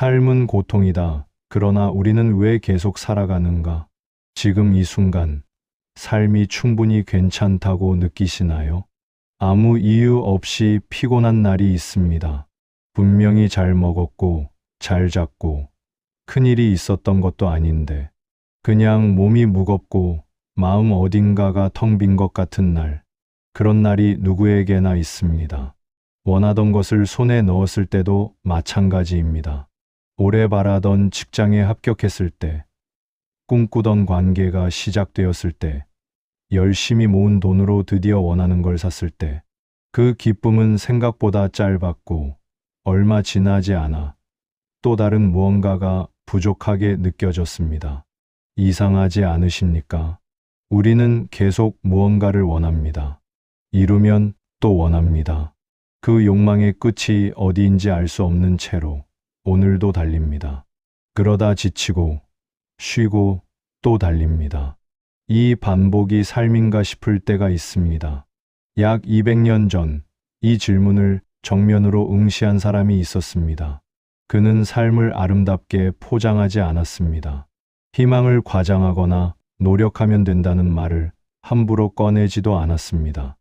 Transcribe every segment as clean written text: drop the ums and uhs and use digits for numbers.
삶은 고통이다. 그러나 우리는 왜 계속 살아가는가? 지금 이 순간, 삶이 충분히 괜찮다고 느끼시나요? 아무 이유 없이 피곤한 날이 있습니다. 분명히 잘 먹었고, 잘 잤고, 큰일이 있었던 것도 아닌데, 그냥 몸이 무겁고, 마음 어딘가가 텅 빈 것 같은 날. 그런 날이 누구에게나 있습니다. 원하던 것을 손에 넣었을 때도 마찬가지입니다. 오래 바라던 직장에 합격했을 때, 꿈꾸던 관계가 시작되었을 때, 열심히 모은 돈으로 드디어 원하는 걸 샀을 때, 그 기쁨은 생각보다 짧았고, 얼마 지나지 않아 또 다른 무언가가 부족하게 느껴졌습니다. 이상하지 않으십니까? 우리는 계속 무언가를 원합니다. 이루면 또 원합니다. 그 욕망의 끝이 어디인지 알 수 없는 채로 오늘도 달립니다. 그러다 지치고 쉬고 또 달립니다. 이 반복이 삶인가 싶을 때가 있습니다. 약 200년 전 이 질문을 정면으로 응시한 사람이 있었습니다. 그는 삶을 아름답게 포장하지 않았습니다. 희망을 과장하거나 노력하면 된다는 말을 함부로 꺼내지도 않았습니다.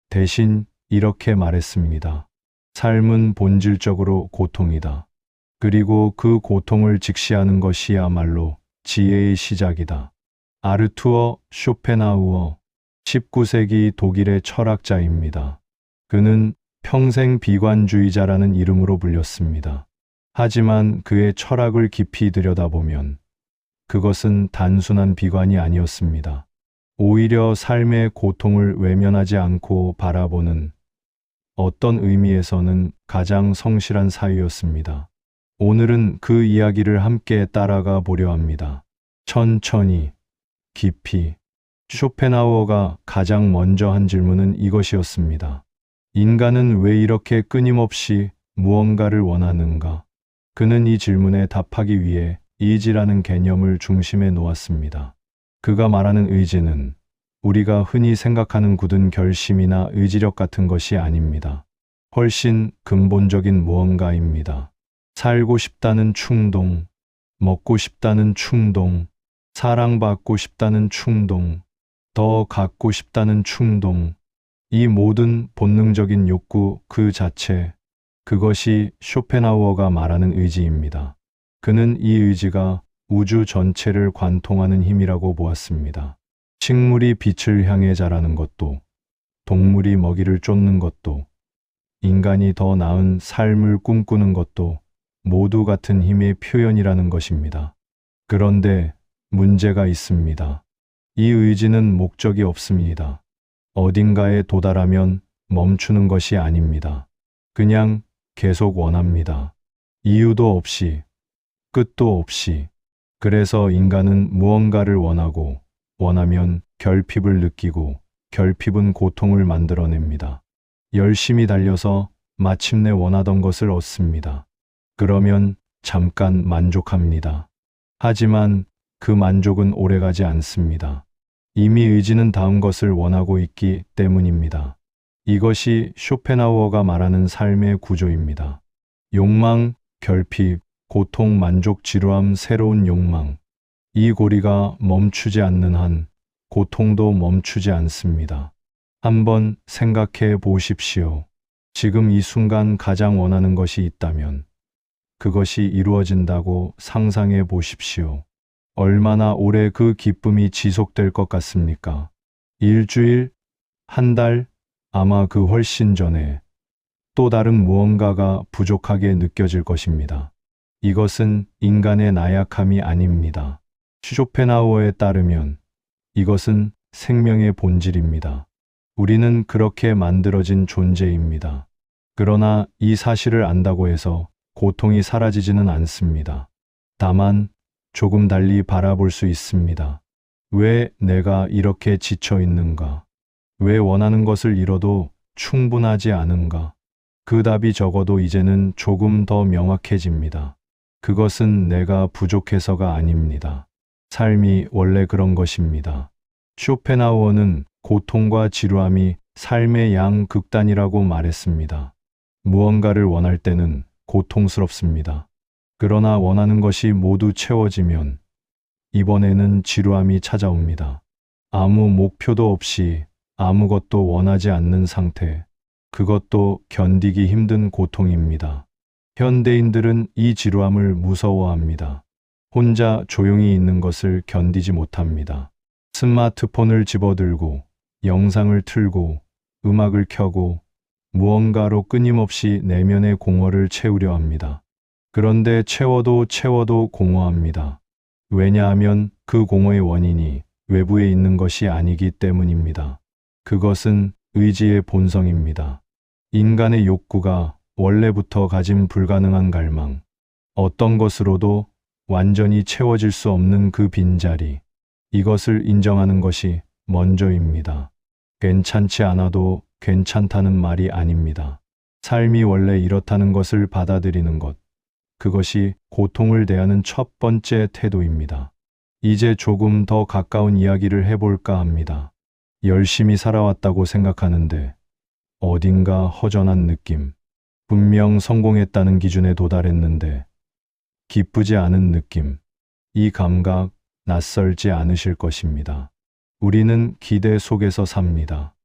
대신 이렇게 말했습니다. 삶은 본질적으로 고통이다. 그리고 그 고통을 직시하는 것이야말로 지혜의 시작이다. 아르투어 쇼펜하우어, 19세기 독일의 철학자입니다. 그는 평생 비관주의자라는 이름으로 불렸습니다. 하지만 그의 철학을 깊이 들여다보면 그것은 단순한 비관이 아니었습니다. 오히려 삶의 고통을 외면하지 않고 바라보는 어떤 의미에서는 가장 성실한 사유였습니다. 오늘은 그 이야기를 함께 따라가 보려 합니다. 천천히, 깊이. 쇼펜하우어가 가장 먼저 한 질문은 이것이었습니다. 인간은 왜 이렇게 끊임없이 무언가를 원하는가? 그는 이 질문에 답하기 위해 의지라는 개념을 중심에 놓았습니다. 그가 말하는 의지는 우리가 흔히 생각하는 굳은 결심이나 의지력 같은 것이 아닙니다. 훨씬 근본적인 무언가입니다. 살고 싶다는 충동, 먹고 싶다는 충동, 사랑받고 싶다는 충동, 더 갖고 싶다는 충동, 이 모든 본능적인 욕구 그 자체, 그것이 쇼펜하우어가 말하는 의지입니다. 그는 이 의지가 우주 전체를 관통하는 힘이라고 보았습니다. 식물이 빛을 향해 자라는 것도, 동물이 먹이를 쫓는 것도, 인간이 더 나은 삶을 꿈꾸는 것도 모두 같은 힘의 표현이라는 것입니다. 그런데 문제가 있습니다. 이 의지는 목적이 없습니다. 어딘가에 도달하면 멈추는 것이 아닙니다. 그냥 계속 원합니다. 이유도 없이, 끝도 없이. 그래서 인간은 무언가를 원하고, 원하면 결핍을 느끼고, 결핍은 고통을 만들어냅니다. 열심히 달려서 마침내 원하던 것을 얻습니다. 그러면 잠깐 만족합니다. 하지만 그 만족은 오래가지 않습니다. 이미 의지는 다음 것을 원하고 있기 때문입니다. 이것이 쇼펜하우어가 말하는 삶의 구조입니다. 욕망, 결핍, 고통, 만족, 지루함, 새로운 욕망. 이 고리가 멈추지 않는 한 고통도 멈추지 않습니다. 한번 생각해 보십시오. 지금 이 순간 가장 원하는 것이 있다면 그것이 이루어진다고 상상해 보십시오. 얼마나 오래 그 기쁨이 지속될 것 같습니까? 일주일, 한 달, 아마 그 훨씬 전에 또 다른 무언가가 부족하게 느껴질 것입니다. 이것은 인간의 나약함이 아닙니다. 쇼펜하우어에 따르면 이것은 생명의 본질입니다. 우리는 그렇게 만들어진 존재입니다. 그러나 이 사실을 안다고 해서 고통이 사라지지는 않습니다. 다만 조금 달리 바라볼 수 있습니다. 왜 내가 이렇게 지쳐 있는가? 왜 원하는 것을 이뤄도 충분하지 않은가? 그 답이 적어도 이제는 조금 더 명확해집니다. 그것은 내가 부족해서가 아닙니다. 삶이 원래 그런 것입니다. 쇼펜하우어는 고통과 지루함이 삶의 양극단이라고 말했습니다. 무언가를 원할 때는 고통스럽습니다. 그러나 원하는 것이 모두 채워지면 이번에는 지루함이 찾아옵니다. 아무 목표도 없이 아무것도 원하지 않는 상태. 그것도 견디기 힘든 고통입니다. 현대인들은 이 지루함을 무서워합니다. 혼자 조용히 있는 것을 견디지 못합니다. 스마트폰을 집어들고 영상을 틀고 음악을 켜고 무언가로 끊임없이 내면의 공허를 채우려 합니다. 그런데 채워도 공허합니다. 왜냐하면 그 공허의 원인이 외부에 있는 것이 아니기 때문입니다. 그것은 의지의 본성입니다. 인간의 욕구가 원래부터 가진 불가능한 갈망, 어떤 것으로도 완전히 채워질 수 없는 그 빈자리, 이것을 인정하는 것이 먼저입니다. 괜찮지 않아도 괜찮다는 말이 아닙니다. 삶이 원래 이렇다는 것을 받아들이는 것, 그것이 고통을 대하는 첫 번째 태도입니다. 이제 조금 더 가까운 이야기를 해볼까 합니다. 열심히 살아왔다고 생각하는데 어딘가 허전한 느낌. 분명 성공했다는 기준에 도달했는데 기쁘지 않은 느낌. 이 감각 낯설지 않으실 것입니다. 우리는 기대 속에서 삽니다.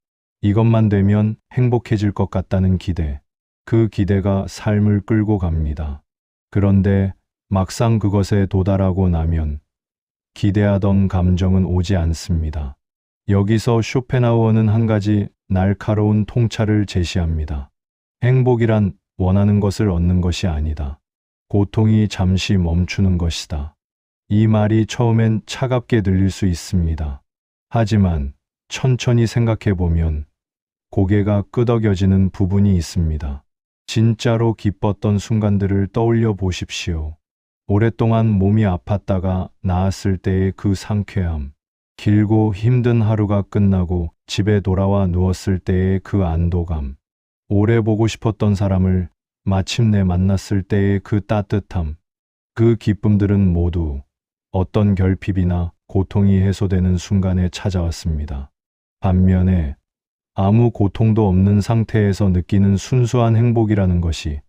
이것만 되면 행복해질 것 같다는 기대. 그 기대가 삶을 끌고 갑니다. 그런데 막상 그것에 도달하고 나면 기대하던 감정은 오지 않습니다. 여기서 쇼펜하우어는 한 가지 날카로운 통찰을 제시합니다. 행복이란 원하는 것을 얻는 것이 아니다. 고통이 잠시 멈추는 것이다. 이 말이 처음엔 차갑게 들릴 수 있습니다. 하지만 천천히 생각해 보면 고개가 끄덕여지는 부분이 있습니다. 진짜로 기뻤던 순간들을 떠올려 보십시오. 오랫동안 몸이 아팠다가 나았을 때의 그 상쾌함. 길고 힘든 하루가 끝나고 집에 돌아와 누웠을 때의 그 안도감. 오래 보고 싶었던 사람을 마침내 만났을 때의 그 따뜻함. 그 기쁨들은 모두 어떤 결핍이나 고통이 해소되는 순간에 찾아왔습니다. 반면에 아무 고통도 없는 상태에서 느끼는 순수한 행복이라는 것이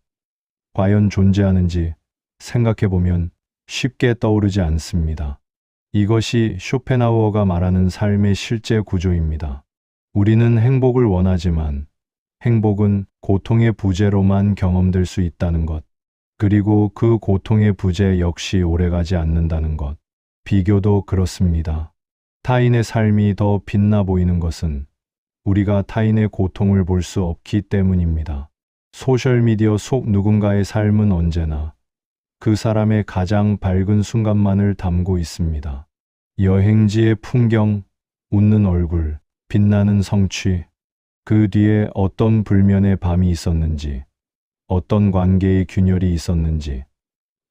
과연 존재하는지 생각해보면 쉽게 떠오르지 않습니다. 이것이 쇼펜하우어가 말하는 삶의 실제 구조입니다. 우리는 행복을 원하지만 행복은 고통의 부재로만 경험될 수 있다는 것, 그리고 그 고통의 부재 역시 오래가지 않는다는 것. 비교도 그렇습니다. 타인의 삶이 더 빛나 보이는 것은 우리가 타인의 고통을 볼 수 없기 때문입니다. 소셜미디어 속 누군가의 삶은 언제나 그 사람의 가장 밝은 순간만을 담고 있습니다. 여행지의 풍경, 웃는 얼굴, 빛나는 성취, 그 뒤에 어떤 불면의 밤이 있었는지, 어떤 관계의 균열이 있었는지,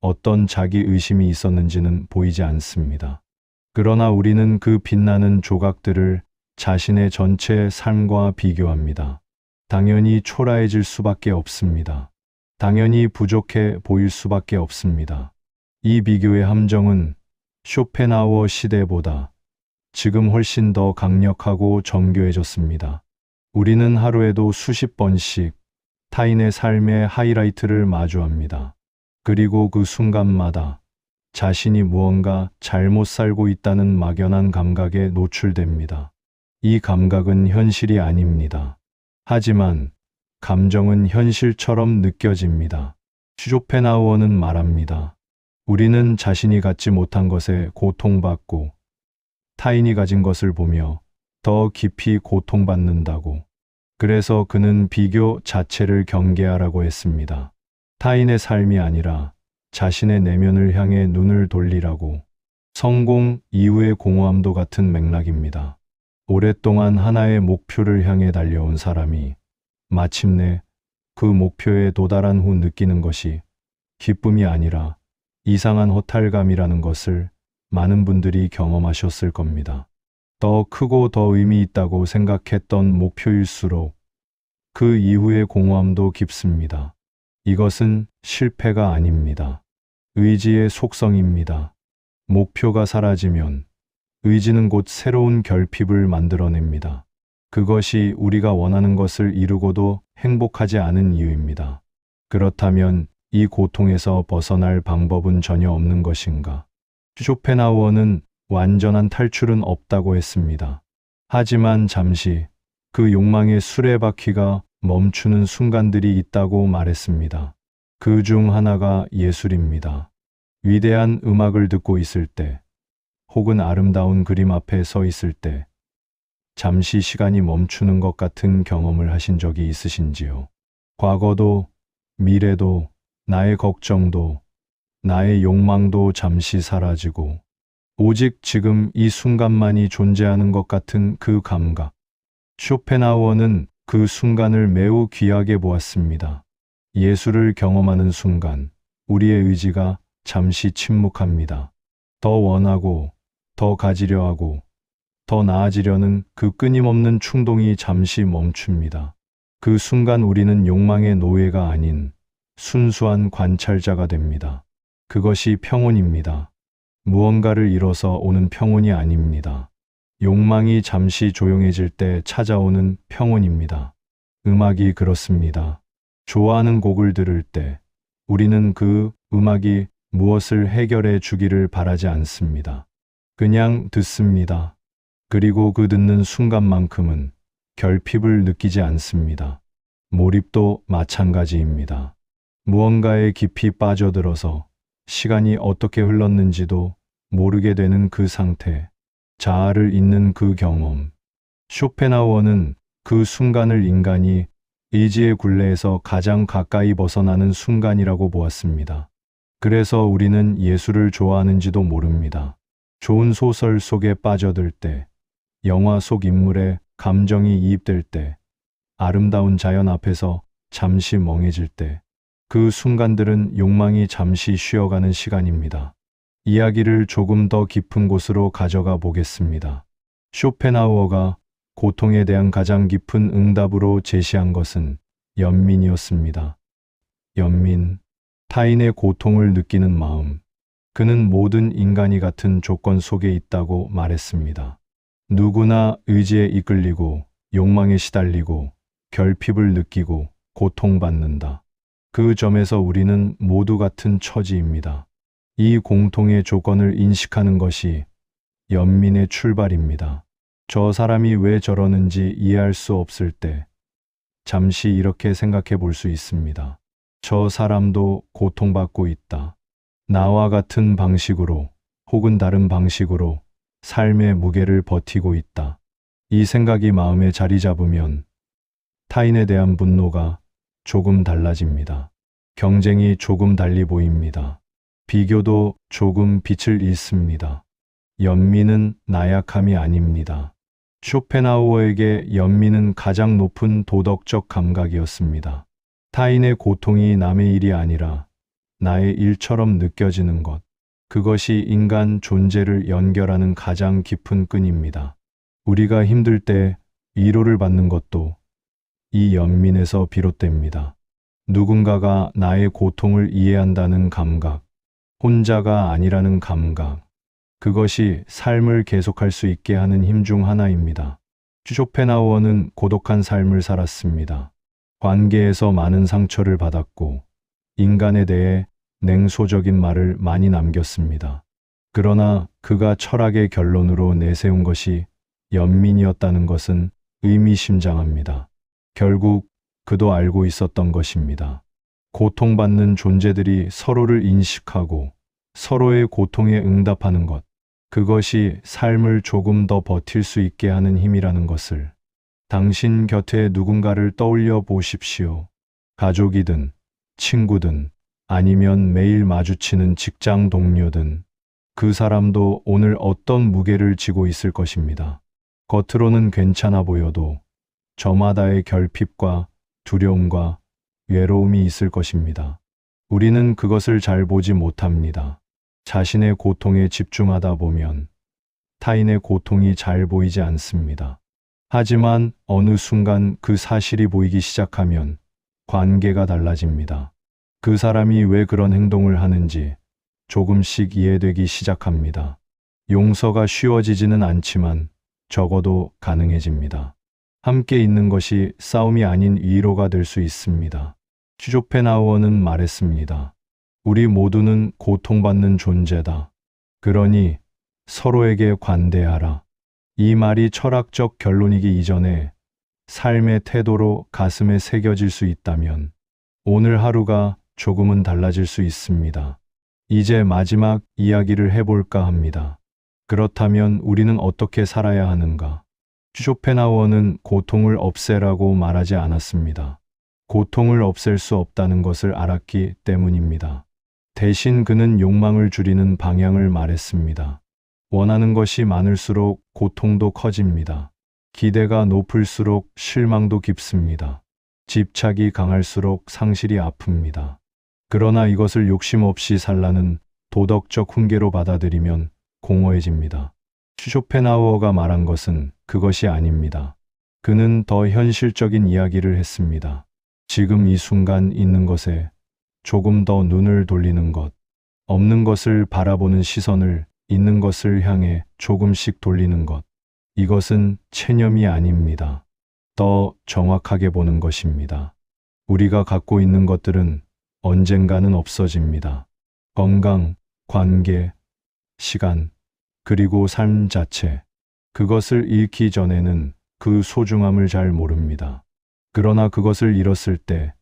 어떤 자기 의심이 있었는지는 보이지 않습니다. 그러나 우리는 그 빛나는 조각들을 자신의 전체 삶과 비교합니다. 당연히 초라해질 수밖에 없습니다. 당연히 부족해 보일 수밖에 없습니다. 이 비교의 함정은 쇼펜하우어 시대보다 지금 훨씬 더 강력하고 정교해졌습니다. 우리는 하루에도 수십 번씩 타인의 삶의 하이라이트를 마주합니다. 그리고 그 순간마다 자신이 무언가 잘못 살고 있다는 막연한 감각에 노출됩니다. 이 감각은 현실이 아닙니다. 하지만 감정은 현실처럼 느껴집니다. 쇼펜하우어는 말합니다. 우리는 자신이 갖지 못한 것에 고통받고 타인이 가진 것을 보며 더 깊이 고통받는다고. 그래서 그는 비교 자체를 경계하라고 했습니다. 타인의 삶이 아니라 자신의 내면을 향해 눈을 돌리라고. 성공 이후의 공허함도 같은 맥락입니다. 오랫동안 하나의 목표를 향해 달려온 사람이 마침내 그 목표에 도달한 후 느끼는 것이 기쁨이 아니라 이상한 허탈감이라는 것을 많은 분들이 경험하셨을 겁니다. 더 크고 더 의미 있다고 생각했던 목표일수록 그 이후의 공허함도 깊습니다. 이것은 실패가 아닙니다. 의지의 속성입니다. 목표가 사라지면 의지는 곧 새로운 결핍을 만들어냅니다. 그것이 우리가 원하는 것을 이루고도 행복하지 않은 이유입니다. 그렇다면 이 고통에서 벗어날 방법은 전혀 없는 것인가? 쇼펜하우어는 완전한 탈출은 없다고 했습니다. 하지만 잠시 그 욕망의 수레바퀴가 멈추는 순간들이 있다고 말했습니다. 그 중 하나가 예술입니다. 위대한 음악을 듣고 있을 때, 혹은 아름다운 그림 앞에 서 있을 때, 잠시 시간이 멈추는 것 같은 경험을 하신 적이 있으신지요? 과거도, 미래도, 나의 걱정도, 나의 욕망도 잠시 사라지고, 오직 지금 이 순간만이 존재하는 것 같은 그 감각. 쇼펜하우어는 그 순간을 매우 귀하게 보았습니다. 예술을 경험하는 순간, 우리의 의지가 잠시 침묵합니다. 더 원하고, 더 가지려 하고, 더 나아지려는 그 끊임없는 충동이 잠시 멈춥니다. 그 순간 우리는 욕망의 노예가 아닌 순수한 관찰자가 됩니다. 그것이 평온입니다. 무언가를 잃어서 오는 평온이 아닙니다. 욕망이 잠시 조용해질 때 찾아오는 평온입니다. 음악이 그렇습니다. 좋아하는 곡을 들을 때 우리는 그 음악이 무엇을 해결해 주기를 바라지 않습니다. 그냥 듣습니다. 그리고 그 듣는 순간만큼은 결핍을 느끼지 않습니다. 몰입도 마찬가지입니다. 무언가에 깊이 빠져들어서 시간이 어떻게 흘렀는지도 모르게 되는 그 상태, 자아를 잇는 그 경험. 쇼펜하우어는 그 순간을 인간이 의지의 굴레에서 가장 가까이 벗어나는 순간이라고 보았습니다. 그래서 우리는 예술을 좋아하는지도 모릅니다. 좋은 소설 속에 빠져들 때, 영화 속 인물의 감정이 이입될 때, 아름다운 자연 앞에서 잠시 멍해질 때, 그 순간들은 욕망이 잠시 쉬어가는 시간입니다. 이야기를 조금 더 깊은 곳으로 가져가 보겠습니다. 쇼펜하우어가 고통에 대한 가장 깊은 응답으로 제시한 것은 연민이었습니다. 연민, 타인의 고통을 느끼는 마음. 그는 모든 인간이 같은 조건 속에 있다고 말했습니다. 누구나 의지에 이끌리고 욕망에 시달리고 결핍을 느끼고 고통받는다. 그 점에서 우리는 모두 같은 처지입니다. 이 공통의 조건을 인식하는 것이 연민의 출발입니다. 저 사람이 왜 저러는지 이해할 수 없을 때 잠시 이렇게 생각해 볼 수 있습니다. 저 사람도 고통받고 있다. 나와 같은 방식으로 혹은 다른 방식으로 삶의 무게를 버티고 있다. 이 생각이 마음에 자리 잡으면 타인에 대한 분노가 조금 달라집니다. 경쟁이 조금 달리 보입니다. 비교도 조금 빛을 잃습니다. 연민은 나약함이 아닙니다. 쇼펜하우어에게 연민은 가장 높은 도덕적 감각이었습니다. 타인의 고통이 남의 일이 아니라 나의 일처럼 느껴지는 것. 그것이 인간 존재를 연결하는 가장 깊은 끈입니다. 우리가 힘들 때 위로를 받는 것도 이 연민에서 비롯됩니다. 누군가가 나의 고통을 이해한다는 감각, 혼자가 아니라는 감각, 그것이 삶을 계속할 수 있게 하는 힘 중 하나입니다. 쇼펜하우어는 고독한 삶을 살았습니다. 관계에서 많은 상처를 받았고 인간에 대해 냉소적인 말을 많이 남겼습니다. 그러나 그가 철학의 결론으로 내세운 것이 연민이었다는 것은 의미심장합니다. 결국 그도 알고 있었던 것입니다. 고통받는 존재들이 서로를 인식하고 서로의 고통에 응답하는 것, 그것이 삶을 조금 더 버틸 수 있게 하는 힘이라는 것을. 당신 곁에 누군가를 떠올려 보십시오. 가족이든 친구든 아니면 매일 마주치는 직장 동료든 그 사람도 오늘 어떤 무게를 지고 있을 것입니다. 겉으로는 괜찮아 보여도 저마다의 결핍과 두려움과 외로움이 있을 것입니다. 우리는 그것을 잘 보지 못합니다. 자신의 고통에 집중하다 보면 타인의 고통이 잘 보이지 않습니다. 하지만 어느 순간 그 사실이 보이기 시작하면 관계가 달라집니다. 그 사람이 왜 그런 행동을 하는지 조금씩 이해되기 시작합니다. 용서가 쉬워지지는 않지만 적어도 가능해집니다. 함께 있는 것이 싸움이 아닌 위로가 될 수 있습니다. 쇼펜하우어는 말했습니다. 우리 모두는 고통받는 존재다. 그러니 서로에게 관대하라. 이 말이 철학적 결론이기 이전에 삶의 태도로 가슴에 새겨질 수 있다면 오늘 하루가 조금은 달라질 수 있습니다. 이제 마지막 이야기를 해볼까 합니다. 그렇다면 우리는 어떻게 살아야 하는가? 쇼펜하우어는 고통을 없애라고 말하지 않았습니다. 고통을 없앨 수 없다는 것을 알았기 때문입니다. 대신 그는 욕망을 줄이는 방향을 말했습니다. 원하는 것이 많을수록 고통도 커집니다. 기대가 높을수록 실망도 깊습니다. 집착이 강할수록 상실이 아픕니다. 그러나 이것을 욕심 없이 살라는 도덕적 훈계로 받아들이면 공허해집니다. 쇼펜하우어가 말한 것은 그것이 아닙니다. 그는 더 현실적인 이야기를 했습니다. 지금 이 순간 있는 것에 조금 더 눈을 돌리는 것, 없는 것을 바라보는 시선을 있는 것을 향해 조금씩 돌리는 것, 이것은 체념이 아닙니다. 더 정확하게 보는 것입니다. 우리가 갖고 있는 것들은 언젠가는 없어집니다. 건강, 관계, 시간, 그리고 삶 자체. 그것을 잃기 전에는 그 소중함을 잘 모릅니다. 그러나 그것을 잃었을 때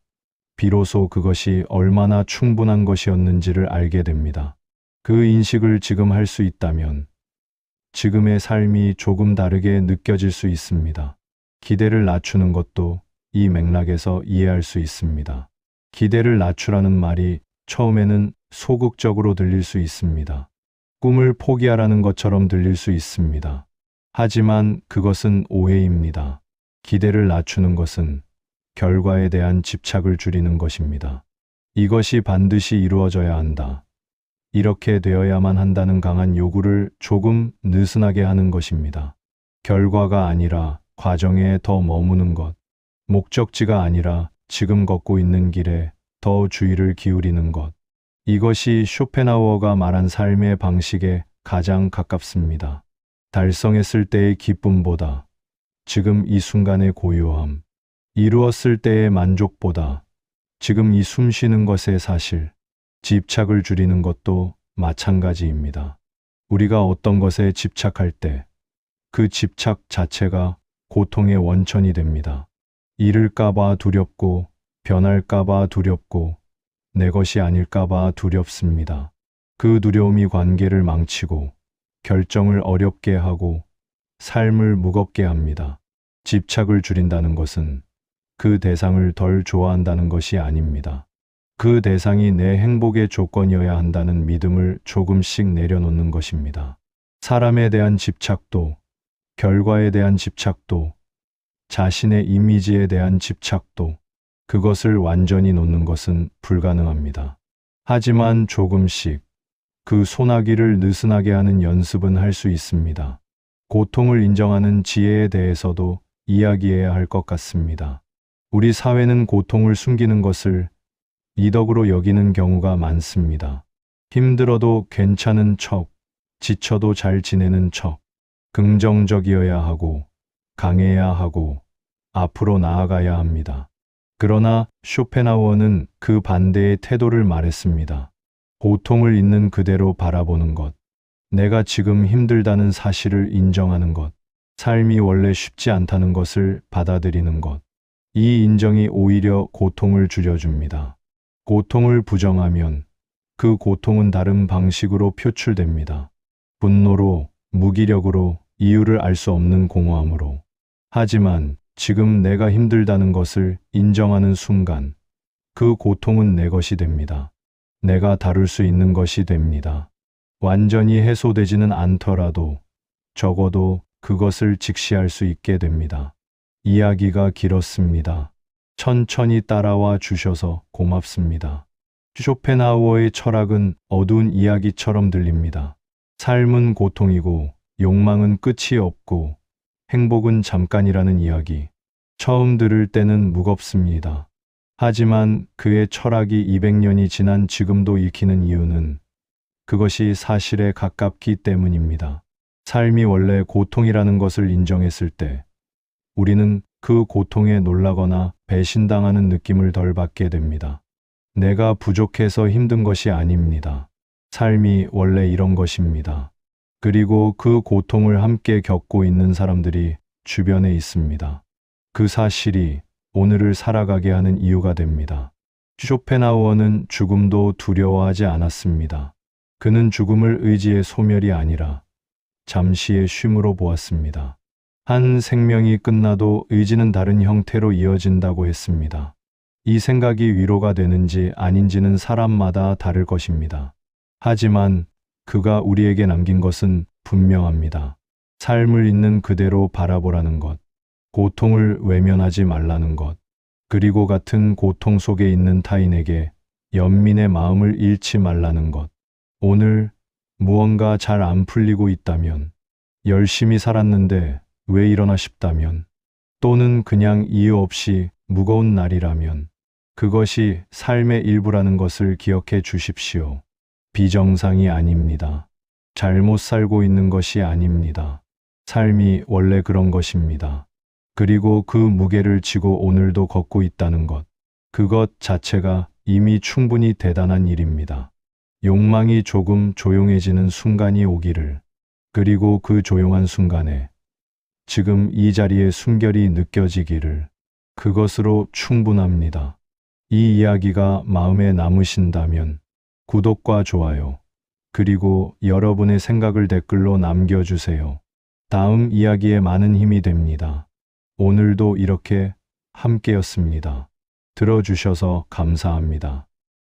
비로소 그것이 얼마나 충분한 것이었는지를 알게 됩니다. 그 인식을 지금 할 수 있다면 지금의 삶이 조금 다르게 느껴질 수 있습니다. 기대를 낮추는 것도 이 맥락에서 이해할 수 있습니다. 기대를 낮추라는 말이 처음에는 소극적으로 들릴 수 있습니다. 꿈을 포기하라는 것처럼 들릴 수 있습니다. 하지만 그것은 오해입니다. 기대를 낮추는 것은 결과에 대한 집착을 줄이는 것입니다. 이것이 반드시 이루어져야 한다. 이렇게 되어야만 한다는 강한 요구를 조금 느슨하게 하는 것입니다. 결과가 아니라 과정에 더 머무는 것, 목적지가 아니라 지금 걷고 있는 길에 더 주의를 기울이는 것. 이것이 쇼펜하우어가 말한 삶의 방식에 가장 가깝습니다. 달성했을 때의 기쁨보다 지금 이 순간의 고요함, 이루었을 때의 만족보다 지금 이 숨 쉬는 것의 사실, 집착을 줄이는 것도 마찬가지입니다. 우리가 어떤 것에 집착할 때 그 집착 자체가 고통의 원천이 됩니다. 잃을까봐 두렵고, 변할까봐 두렵고, 내 것이 아닐까봐 두렵습니다. 그 두려움이 관계를 망치고, 결정을 어렵게 하고, 삶을 무겁게 합니다. 집착을 줄인다는 것은 그 대상을 덜 좋아한다는 것이 아닙니다. 그 대상이 내 행복의 조건이어야 한다는 믿음을 조금씩 내려놓는 것입니다. 사람에 대한 집착도, 결과에 대한 집착도, 자신의 이미지에 대한 집착도, 그것을 완전히 놓는 것은 불가능합니다. 하지만 조금씩 그 소나기를 느슨하게 하는 연습은 할 수 있습니다. 고통을 인정하는 지혜에 대해서도 이야기해야 할 것 같습니다. 우리 사회는 고통을 숨기는 것을 이덕으로 여기는 경우가 많습니다. 힘들어도 괜찮은 척, 지쳐도 잘 지내는 척, 긍정적이어야 하고, 강해야 하고, 앞으로 나아가야 합니다. 그러나 쇼펜하우어는 그 반대의 태도를 말했습니다. 고통을 있는 그대로 바라보는 것, 내가 지금 힘들다는 사실을 인정하는 것, 삶이 원래 쉽지 않다는 것을 받아들이는 것, 이 인정이 오히려 고통을 줄여줍니다. 고통을 부정하면 그 고통은 다른 방식으로 표출됩니다. 분노로, 무기력으로, 이유를 알 수 없는 공허함으로. 하지만 지금 내가 힘들다는 것을 인정하는 순간 그 고통은 내 것이 됩니다. 내가 다룰 수 있는 것이 됩니다. 완전히 해소되지는 않더라도 적어도 그것을 직시할 수 있게 됩니다. 이야기가 길었습니다. 천천히 따라와 주셔서 고맙습니다. 쇼펜하우어의 철학은 어두운 이야기처럼 들립니다. 삶은 고통이고 욕망은 끝이 없고 행복은 잠깐이라는 이야기. 처음 들을 때는 무겁습니다. 하지만 그의 철학이 200년이 지난 지금도 읽히는 이유는 그것이 사실에 가깝기 때문입니다. 삶이 원래 고통이라는 것을 인정했을 때 우리는 그 고통에 놀라거나 배신당하는 느낌을 덜 받게 됩니다. 내가 부족해서 힘든 것이 아닙니다. 삶이 원래 이런 것입니다. 그리고 그 고통을 함께 겪고 있는 사람들이 주변에 있습니다. 그 사실이 오늘을 살아가게 하는 이유가 됩니다. 쇼펜하우어는 죽음도 두려워하지 않았습니다. 그는 죽음을 의지의 소멸이 아니라 잠시의 쉼으로 보았습니다. 한 생명이 끝나도 의지는 다른 형태로 이어진다고 했습니다. 이 생각이 위로가 되는지 아닌지는 사람마다 다를 것입니다. 하지만 그가 우리에게 남긴 것은 분명합니다. 삶을 있는 그대로 바라보라는 것, 고통을 외면하지 말라는 것, 그리고 같은 고통 속에 있는 타인에게 연민의 마음을 잃지 말라는 것. 오늘 무언가 잘 안 풀리고 있다면, 열심히 살았는데 왜 이러나 싶다면, 또는 그냥 이유 없이 무거운 날이라면, 그것이 삶의 일부라는 것을 기억해 주십시오. 비정상이 아닙니다. 잘못 살고 있는 것이 아닙니다. 삶이 원래 그런 것입니다. 그리고 그 무게를 지고 오늘도 걷고 있다는 것, 그것 자체가 이미 충분히 대단한 일입니다. 욕망이 조금 조용해지는 순간이 오기를, 그리고 그 조용한 순간에 지금 이 자리에 순결이 느껴지기를, 그것으로 충분합니다. 이 이야기가 마음에 남으신다면 구독과 좋아요, 그리고 여러분의 생각을 댓글로 남겨주세요. 다음 이야기에 많은 힘이 됩니다. 오늘도 이렇게 함께였습니다. 들어주셔서 감사합니다.